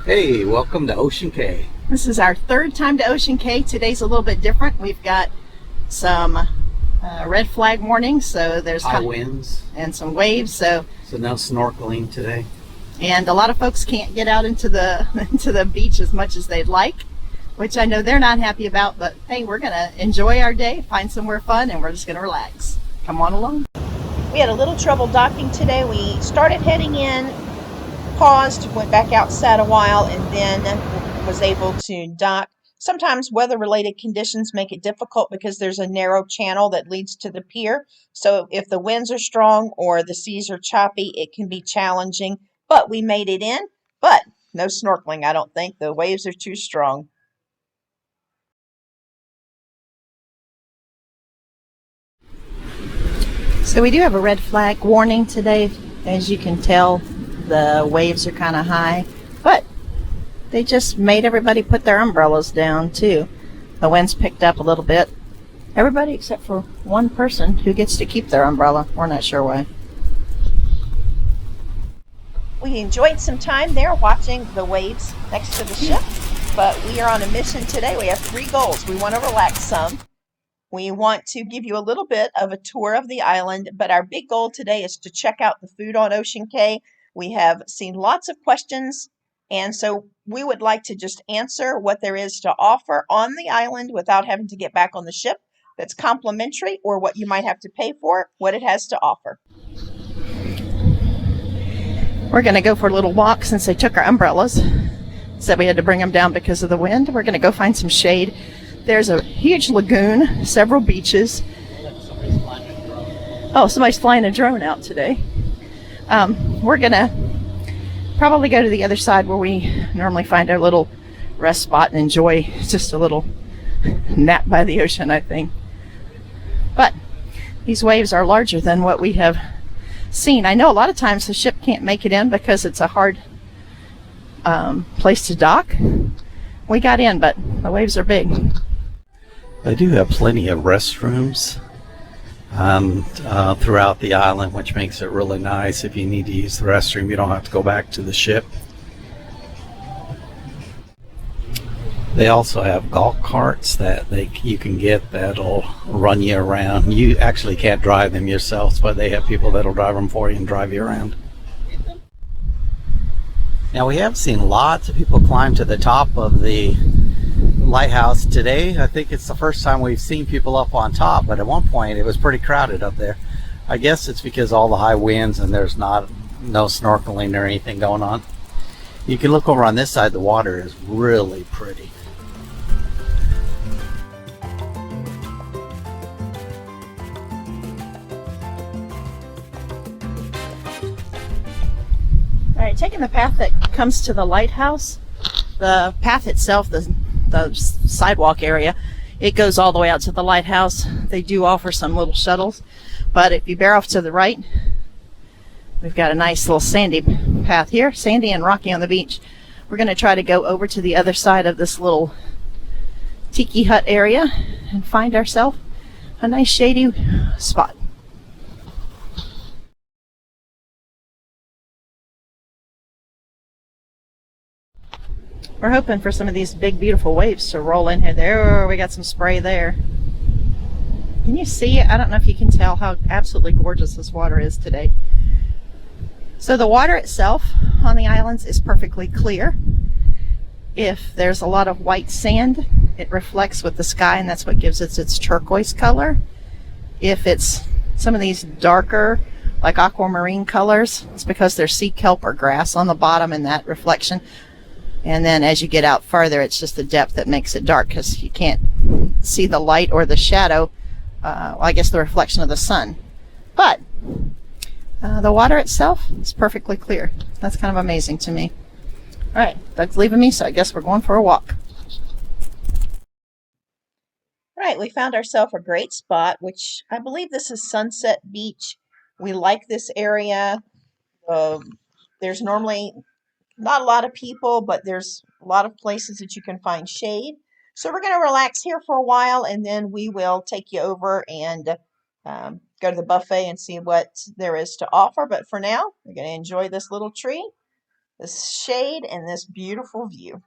Hey, welcome to Ocean Cay. This is our third time to Ocean Cay. Today's a little bit different. We've got some red flag warnings, so there's High winds, and some waves. So no snorkeling today. and a lot of folks can't get out into the into the beach as much as they'd like, which I know they're not happy about. But hey, we're gonna enjoy our day, find somewhere fun, and we're just gonna relax. Come on along. We had a little trouble docking today. We started heading in, paused, went back out, sat a while, and then was able to dock. Sometimes weather-related conditions make it difficult because there's a narrow channel that leads to the pier. So if the winds are strong or the seas are choppy, it can be challenging. But we made it in, but no snorkeling, I don't think. The waves are too strong. So we do have a red flag warning today. As you can tell, the waves are kind of high, but they just made everybody put their umbrellas down too. The winds picked up a little bit. Everybody except for one person who gets to keep their umbrella. We're not sure why. We enjoyed some time there watching the waves next to the ship, but we are on a mission today. We have 3 goals. We want to relax some. We want to give you a little bit of a tour of the island, but our big goal today is to check out the food on Ocean Cay. We have seen lots of questions, and so we would like to just answer what there is to offer on the island without having to get back on the ship that's complimentary, or what you might have to pay for, what it has to offer. We're going to go for a little walk since they took our umbrellas. Said we had to bring them down because of the wind. We're going to go find some shade. There's a huge lagoon, several beaches. Oh, somebody's flying a drone out today. We're going to probably go to the other side where we normally find our little rest spot and enjoy just a little nap by the ocean, I think. But these waves are larger than what we have seen. I know a lot of times the ship can't make it in because it's a hard place to dock. We got in, but the waves are big. They do have plenty of restrooms throughout the island, which makes it really nice. If you need to use the restroom, you don't have to go back to the ship. They also have golf carts that you can get that'll run you around. You actually can't drive them yourselves, but they have people that'll drive them for you and drive you around. Now, we have seen lots of people climb to the top of the lighthouse today. I think it's the first time we've seen people up on top, but at one point it was pretty crowded up there. I guess it's because all the high winds and there's no snorkeling or anything going on. You can look over on this side. The water is really pretty. All right, taking the path that comes to the lighthouse, the path itself, the sidewalk area, it goes all the way out to the lighthouse. They do offer some little shuttles, but if you bear off to the right, we've got a nice little sandy path here, sandy and rocky on the beach. We're going to try to go over to the other side of this little tiki hut area and find ourselves a nice shady spot. We're hoping for some of these big, beautiful waves to roll in here. There, we got some spray there. Can you see it? I don't know if you can tell how absolutely gorgeous this water is today. So the water itself on the islands is perfectly clear. If there's a lot of white sand, it reflects with the sky, and that's what gives it its turquoise color. If it's some of these darker, like aquamarine colors, it's because there's sea kelp or grass on the bottom in that reflection. And then as you get out farther, it's just the depth that makes it dark because you can't see the light or the shadow, I guess the reflection of the sun. But the water itself is perfectly clear. That's kind of amazing to me. All right, Doug's leaving me, so I guess we're going for a walk. All right, we found ourselves a great spot, which I believe this is Sunset Beach. We like this area. There's normally not a lot of people, but there's a lot of places that you can find shade. So we're going to relax here for a while, and then we will take you over and go to the buffet and see what there is to offer. But for now, we're going to enjoy this little tree this shade and this beautiful view.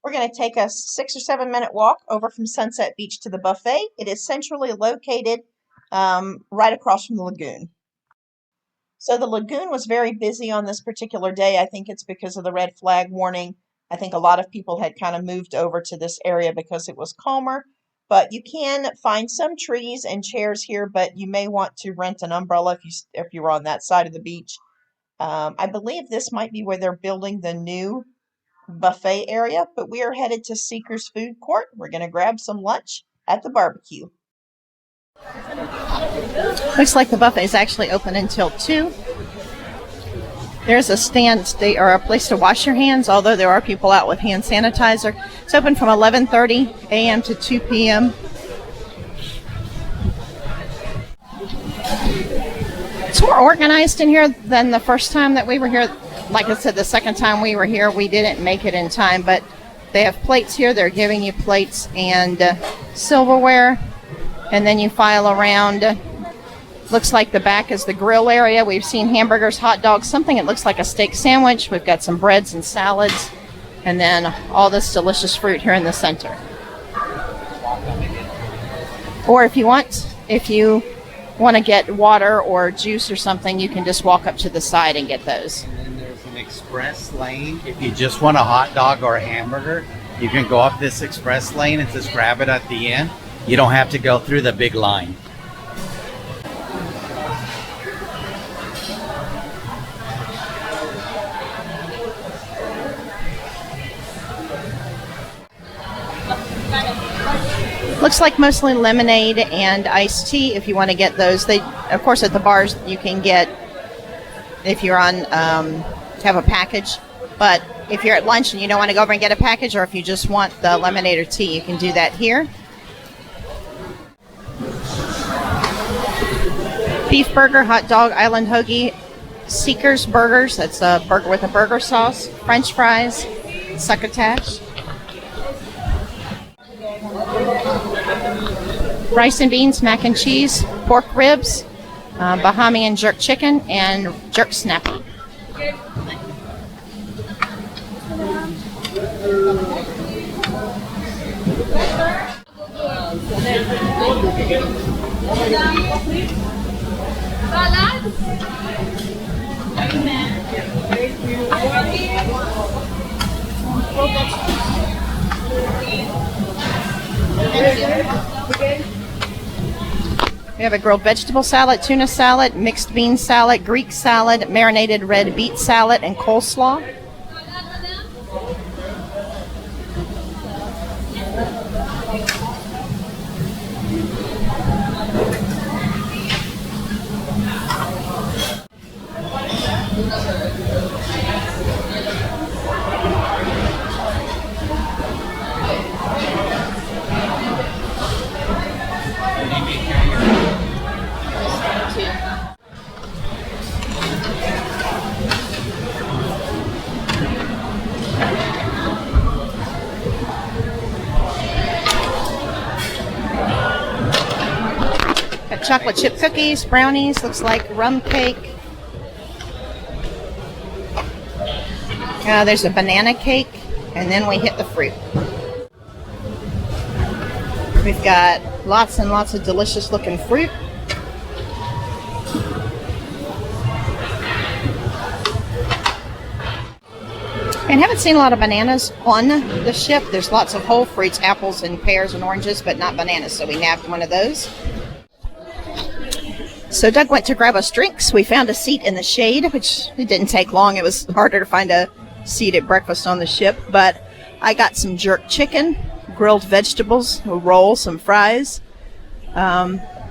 We're going to take a 6 or 7 minute walk over from Sunset Beach to the buffet. It is centrally located right across from the lagoon. So the lagoon was very busy on this particular day. I think it's because of the red flag warning. I think a lot of people had kind of moved over to this area because it was calmer. But you can find some trees and chairs here, but you may want to rent an umbrella if you're on that side of the beach. I believe this might be where they're building the new buffet area, but we are headed to Seeker's Food Court. We're going to grab some lunch at the barbecue. Looks like the buffet is actually open until 2. There's a stand or a place to wash your hands, although there are people out with hand sanitizer. It's open from 11:30 a.m. to 2 p.m. It's more organized in here than the first time that we were here. Like I said, the second time we were here, we didn't make it in time, but they have plates here. They're giving you plates and silverware, and then you file around. Looks like the back is the grill area. We've seen hamburgers, hot dogs, something that looks like a steak sandwich. We've got some breads and salads, and then all this delicious fruit here in the center. Or if you want to get water or juice or something, you can just walk up to the side and get those. And then there's an express lane. If you just want a hot dog or a hamburger, you can go up this express lane and just grab it at the end. You don't have to go through the big line. Looks like mostly lemonade and iced tea if you want to get those. They, of course, at the bars you can get if you're on have a package. But if you're at lunch and you don't want to go over and get a package, or if you just want the lemonade or tea, you can do that here. Beef burger, hot dog, island hoagie, Seeker's burgers. That's a burger with a burger sauce, French fries, succotash. Rice and beans, mac and cheese, pork ribs, Bahamian jerk chicken, and jerk snappy. We have a grilled vegetable salad, tuna salad, mixed bean salad, Greek salad, marinated red beet salad, and coleslaw. Chocolate chip cookies, brownies, looks like rum cake. There's a banana cake, and then we hit the fruit. We've got lots and lots of delicious looking fruit. And haven't seen a lot of bananas on the ship. There's lots of whole fruits, apples and pears and oranges, but not bananas, so we nabbed one of those. So Doug went to grab us drinks. We found a seat in the shade, which it didn't take long. It was harder to find a seat at breakfast on the ship, but I got some jerk chicken, grilled vegetables, a roll, some fries.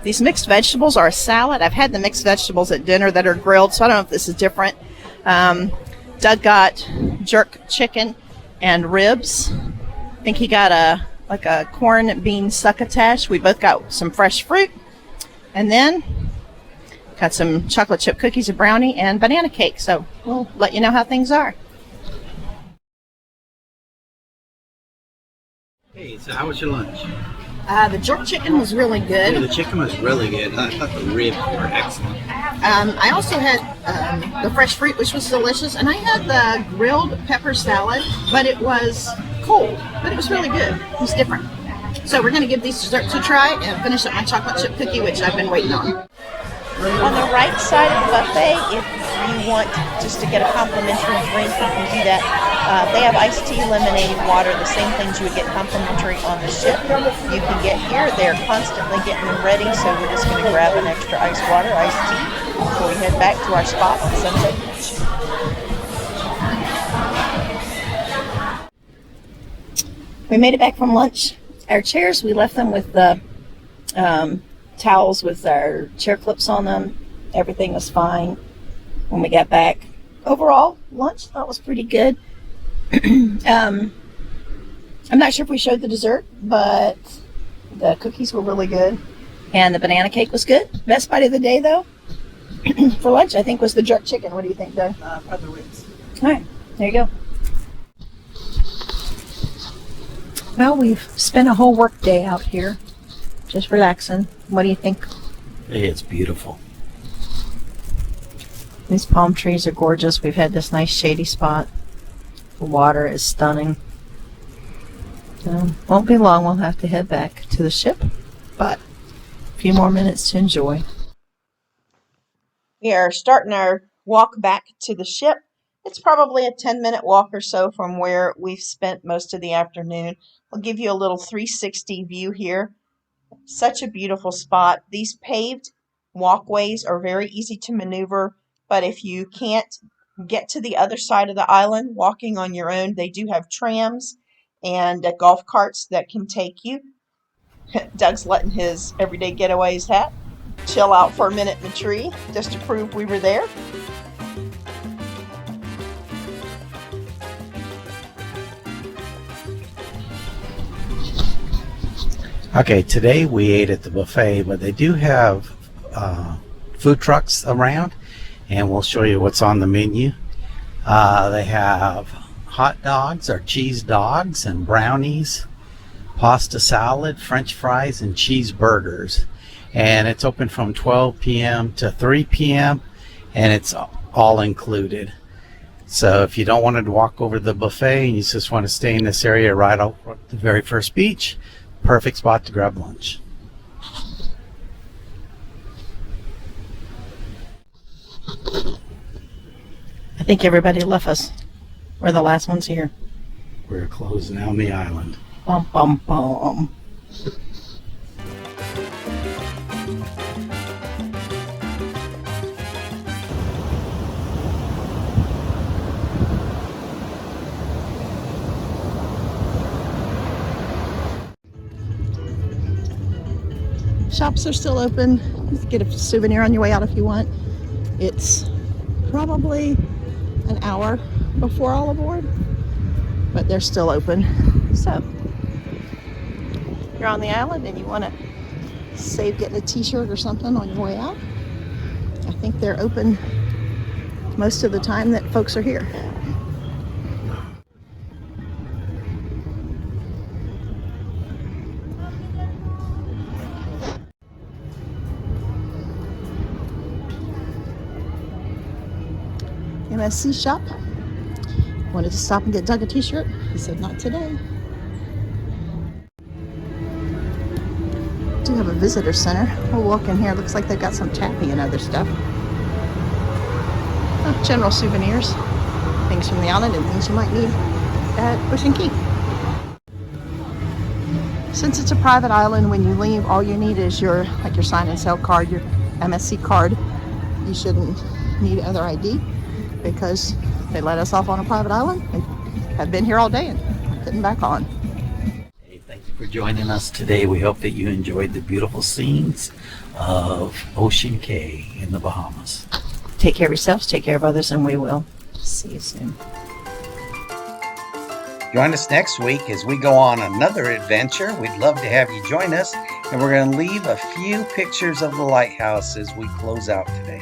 These mixed vegetables are a salad. I've had the mixed vegetables at dinner that are grilled, so I don't know if this is different. Doug got jerk chicken and ribs. I think he got a corn bean succotash. We both got some fresh fruit, and then got some chocolate chip cookies, a brownie, and banana cake. So we'll let you know how things are. Hey, so how was your lunch? The jerk chicken was really good. The chicken was really good. I thought the ribs were excellent. I also had the fresh fruit, which was delicious, and I had the grilled pepper salad, but it was cold, but it was really good. It was different. So we're going to give these desserts a try and finish up my chocolate chip cookie, which I've been waiting on. On the right side of the buffet, if you want just to get a complimentary drink, you can do that. They have iced tea, lemonade, water, the same things you would get complimentary on the ship. You can get here. They're constantly getting them ready, so we're just going to grab an extra iced water, iced tea, before we head back to our spot on Sunset Beach. We made it back from lunch. Our chairs, we left them with the towels with our chair clips on them. Everything was fine when we got back. Overall, lunch that was pretty good. I'm not sure if we showed the dessert, but the cookies were really good. And the banana cake was good. Best bite of the day, though, for lunch, I think, was the jerk chicken. What do you think, Doug? Probably wings. All right, there you go. Well, we've spent a whole work day out here, just relaxing. What do you think? It's beautiful. These palm trees are gorgeous. We've had this nice shady spot. The water is stunning. Won't be long. We'll have to head back to the ship, but a few more minutes to enjoy. We are starting our walk back to the ship. It's probably a 10-minute walk or so from where we've spent most of the afternoon. I'll give you a little 360 view here. Such a beautiful spot. These paved walkways are very easy to maneuver, but if you can't get to the other side of the island walking on your own, they do have trams and golf carts that can take you. Doug's letting his everyday Getaways hat chill out for a minute in the tree just to prove we were there. Okay, today we ate at the buffet, but they do have food trucks around, and we'll show you what's on the menu. They have hot dogs or cheese dogs and brownies, pasta salad, french fries, and cheeseburgers. And it's open from 12 p.m. to 3 p.m. and it's all included. So if you don't want to walk over to the buffet and you just want to stay in this area right off the very first beach, perfect spot to grab lunch. I think everybody left us. We're the last ones here. We're closing down the island. Bum, bum, bum. Shops are still open. You can get a souvenir on your way out if you want. It's probably an hour before all aboard, but they're still open. So if you're on the island and you want to save getting a t-shirt or something on your way out, I think they're open most of the time that folks are here. MSC shop. Wanted to stop and get Doug a t-shirt. He said not today. Do have a visitor center. We'll walk in here. Looks like they've got some taffy and other stuff. General souvenirs. Things from the island and things you might need at Bush and Key. Since it's a private island, when you leave, all you need is your sign and sell card, your MSC card. You shouldn't need other ID, because they let us off on a private island and have been here all day and getting back on. Hey, thank you for joining us today. We hope that you enjoyed the beautiful scenes of Ocean Cay in the Bahamas. Take care of yourselves, take care of others, and we will see you soon. Join us next week as we go on another adventure. We'd love to have you join us, and we're going to leave a few pictures of the lighthouse as we close out today.